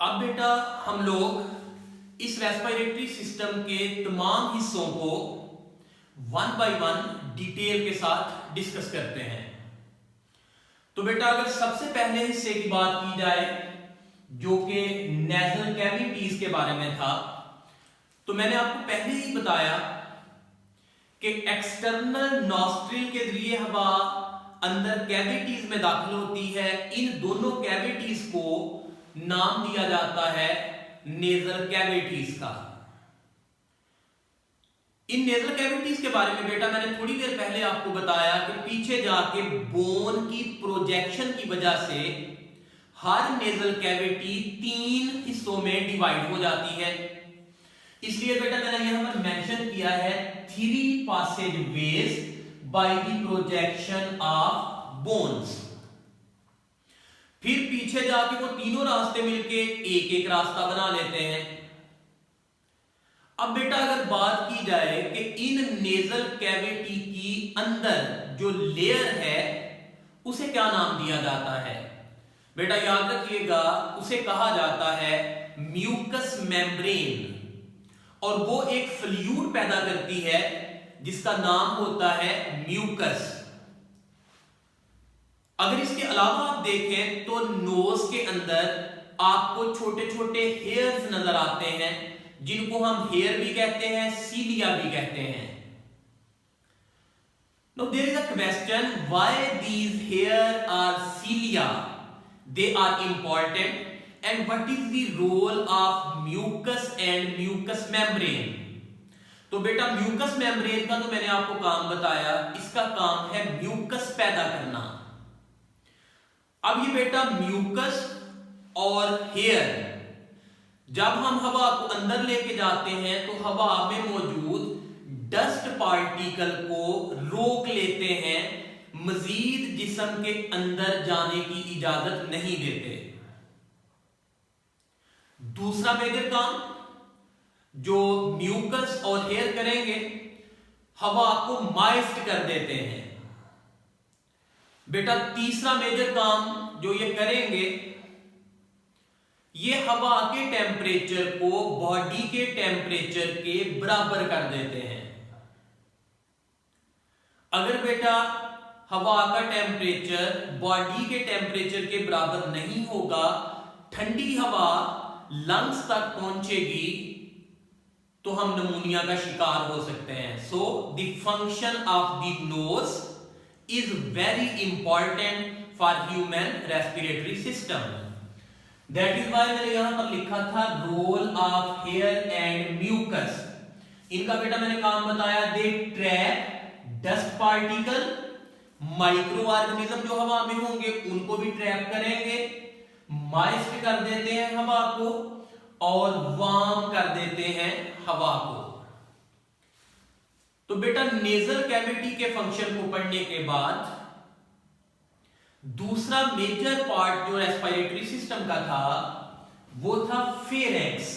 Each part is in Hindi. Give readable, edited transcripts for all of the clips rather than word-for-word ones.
अब बेटा हम लोग इस रेस्पिरेटरी सिस्टम के तमाम हिस्सों को वन बाय वन डिटेल के साथ डिस्कस करते हैं। तो बेटा अगर सबसे पहले हिस्से की बात की जाए जो कि नेजल कैविटीज के बारे में था, तो मैंने आपको पहले ही बताया कि एक्सटर्नल नॉस्ट्रिल के जरिए हवा अंदर कैविटीज में दाखिल होती है। इन दोनों कैविटीज को नाम दिया जाता है नेजल कैविटीज का। इन नेजल कैविटीज के बारे में बेटा मैंने थोड़ी देर पहले आपको बताया कि पीछे जाके बोन की प्रोजेक्शन की वजह से हर नेजल कैविटी 3 हिस्सों में डिवाइड हो जाती है। इसलिए बेटा मैंने यहां पर मेंशन किया है 3 passages ways by the projection of bones. फिर पीछे जाके वो तीनों रास्ते मिलके एक एक रास्ता बना लेते हैं। अब बेटा अगर बात की जाए कि इन नेजल कैविटी की अंदर जो लेयर है उसे क्या नाम दिया जाता है, बेटा याद रखिएगा उसे कहा जाता है म्यूकस मेम्ब्रेन, और वो एक फ्लूइड पैदा करती है जिसका नाम होता है म्यूकस। अगर इसके अलावा आप देखें तो नोज के अंदर आपको छोटे छोटे हेयर्स नजर आते हैं जिनको हम हेयर भी कहते हैं, सीलिया भी कहते हैं। Now there is a question why these hair are cilia, they are important and what is the role of mucus and mucous membrane। तो बेटा म्यूकस मेम्ब्रेन का तो मैंने आपको काम बताया, इसका काम है म्यूकस पैदा करना। अब ये बेटा म्यूकस और हेयर जब हम हवा को अंदर लेके जाते हैं तो हवा में मौजूद डस्ट पार्टिकल को रोक लेते हैं, मजीद जिस्म के अंदर जाने की इजाजत नहीं देते। दूसरा मेजर काम जो म्यूकस और हेयर करेंगे, हवा को मॉइस्ट कर देते हैं। बेटा तीसरा मेजर काम जो ये करेंगे, ये हवा के टेम्परेचर को बॉडी के टेम्परेचर के बराबर कर देते हैं। अगर बेटा हवा का टेम्परेचर बॉडी के टेम्परेचर के बराबर नहीं होगा, ठंडी हवा लंग्स तक पहुंचेगी तो हम निमोनिया का शिकार हो सकते हैं। So the function of the nose is very important for human respiratory system. That is why मैंने यहां पर लिखा था role of hair and mucus. इनका बेटा मैंने काम बताया, they trap dust particle, microorganism जो हवा में होंगे उनको भी ट्रैप करेंगे, मॉइस्ट कर देते हैं हवा को और वार्म कर देते हैं हवा को। तो बेटा नेजल कैविटी के फंक्शन को पढ़ने के बाद दूसरा मेजर पार्ट जो रेस्पिरेटरी सिस्टम का था वो था फेरेंक्स।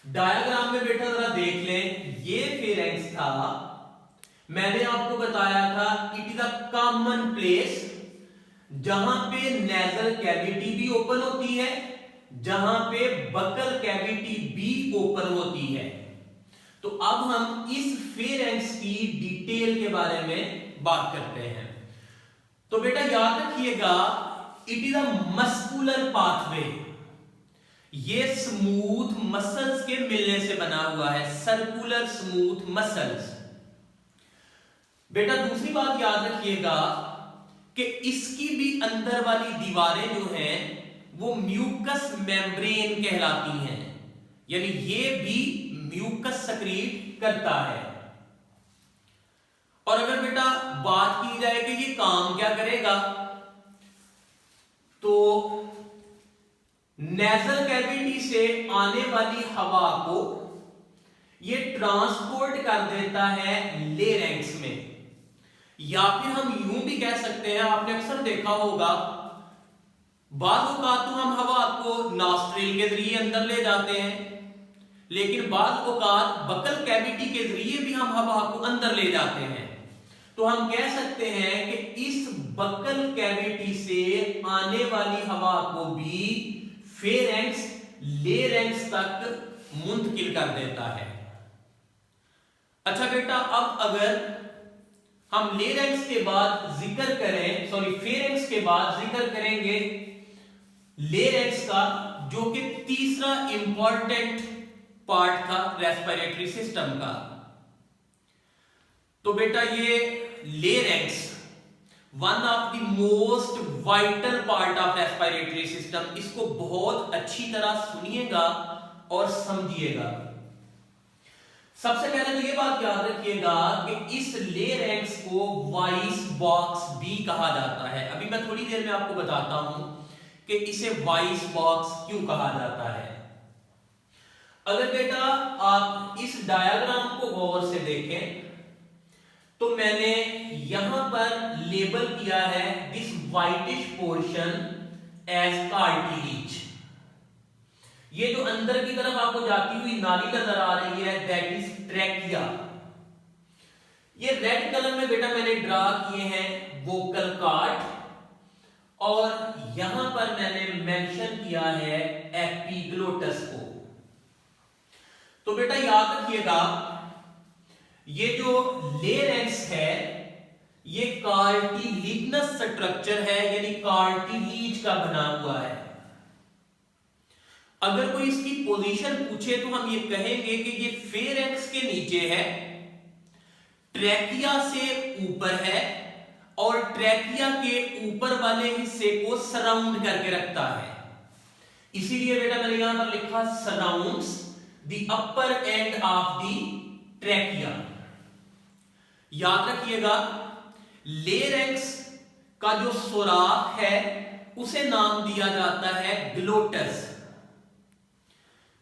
डायग्राम में बेटा जरा देख लें, ये फेरेंक्स था। मैंने आपको बताया था it is a common place जहां पे नेजल कैविटी भी ओपन होती है, जहां पे बकल कैविटी भी ओपन होती है। तो अब हम इस फेरेंक्स की डिटेल के बारे में बात करते हैं। तो बेटा याद रखिएगा it is a muscular pathway, ये स्मूथ मसल्स के मिलने से बना हुआ है, सर्कुलर स्मूथ मसल्स। बेटा दूसरी बात याद रखिएगा कि इसकी भी अंदर वाली दीवारें जो हैं वो म्यूकस मेम्ब्रेन कहलाती हैं, यानी ये भी म्यूकस सक्रीट करता है। और अगर बेटा बात की जाए कि ये काम क्या करेगा, तो नेजल कैविटी से आने वाली हवा को ये ट्रांसपोर्ट कर देता है लेरेंक्स में, या फिर हम यूं भी कह सकते हैं, आपने अक्सर देखा होगा बाज़ औक़ात तो हम हवा को नॉस्ट्रिल के जरिए अंदर ले जाते हैं, लेकिन बाज़ औक़ात बकल कैविटी के जरिए भी हम हवा को अंदर ले जाते हैं। तो हम कह सकते हैं कि इस बकल कैविटी से आने वाली हवा को भी फेरेंक्स लेरेंक्स तक मुंतकिल कर देता है। अच्छा बेटा, अब अगर हम लेरेंक्स के बाद जिक्र करें, फेरेंक्स के बाद जिक्र करेंगे लेरेंक्स का, जो कि तीसरा इंपॉर्टेंट पार्ट था रेस्पिरेटरी सिस्टम का। तो बेटा ये larynx one of the most vital part of respiratory system, इसको बहुत अच्छी तरह सुनिएगा और समझिएगा। सबसे पहले तो ये बात याद रखिएगा कि इस लेरेंक्स को वॉइस बॉक्स भी कहा जाता है। अभी मैं थोड़ी देर में आपको बताता हूं कि इसे वॉइस बॉक्स क्यों कहा जाता है। अगर बेटा आप इस डायग्राम को गौर से देखें तो मैंने यहां पर लेबल किया है this whitish portion as cartilage. ये जो अंदर की तरफ आपको जाती हुई नाली नजर आ रही है दैट इज ट्रैकिया। ये रेड कलर में बेटा मैंने ड्रा किए हैं वोकल कॉर्ड, और यहां पर मैंने मेंशन किया है एपिग्लोटस को। तो बेटा याद रखिएगा ये जो लेरेंक्स है ये कार्टिलिग्नस स्ट्रक्चर है, यानी कार्टिलीज का बना हुआ है। अगर कोई इसकी पोजीशन पूछे तो हम ये कहेंगे कि ये फेरेंक्स के नीचे है, ट्रैकिया से ऊपर है, और ट्रैकिया के ऊपर वाले हिस्से को सराउंड करके रखता है। इसीलिए बेटा मैंने यहां पर लिखा surrounds the upper end of the trachea. याद रखिएगा लेरेंक्स का जो सुराख है उसे नाम दिया जाता है ग्लोटस।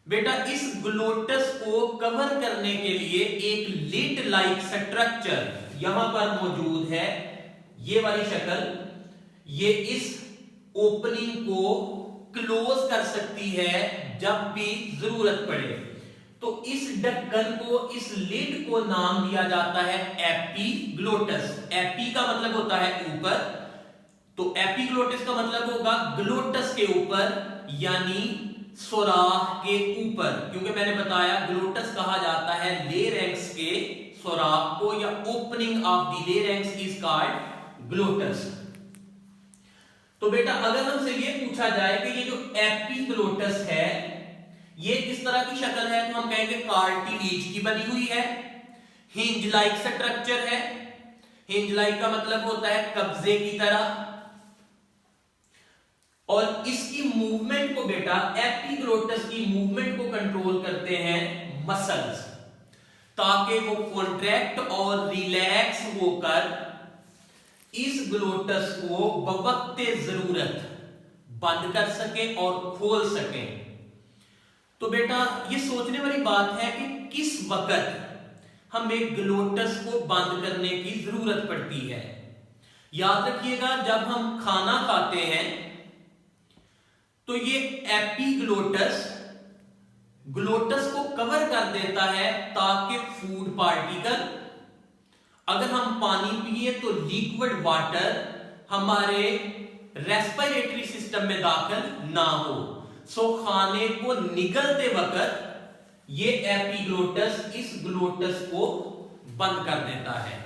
बेटा इस ग्लोटस को कवर करने के लिए एक लिड लाइक स्ट्रक्चर यहां पर मौजूद है, ये वाली शक्ल। ये इस ओपनिंग को क्लोज कर सकती है जब भी जरूरत पड़े। तो इस ढक्कन को, इस लिड को नाम दिया जाता है एपिग्लोटस। एपी का मतलब होता है ऊपर, तो एपिग्लोटस का मतलब होगा ग्लोटस के ऊपर, यानी सुराख के ऊपर। क्योंकि मैंने बताया ग्लोटस कहा जाता है लेरेंक्स के सुराख को, या opening of the larynx is called glottis. तो बेटा अगर हमसे ये पूछा जाए कि ये जो एपिग्लोटस है ये किस तरह की शक्ल है, तो हम कहेंगे कार्टिलेज की बनी हुई है, हिंज लाइक स्ट्रक्चर है। हिंज लाइक का मतलब होता है कब्जे की तरह, और इसकी मूवमेंट को बेटा, एपिग्लोटस की मूवमेंट को कंट्रोल करते हैं मसल्स, ताकि वो कॉन्ट्रैक्ट और रिलैक्स होकर इस ग्लोटस को बवक्ते जरूरत बंद कर सके और खोल सके। तो बेटा ये सोचने वाली बात है कि किस वक्त हमें ग्लोटस को बंद करने की जरूरत पड़ती है। याद रखिएगा जब हम खाना खाते हैं तो ये एपिग्लोटस ग्लोटस को कवर कर देता है ताकि फूड पार्टिकल, अगर हम पानी पिए तो लिक्विड वाटर हमारे रेस्पिरेटरी सिस्टम में दाखिल ना हो। सो खाने को निगलते वक्त ये एपिग्लोटस इस ग्लोटस को बंद कर देता है।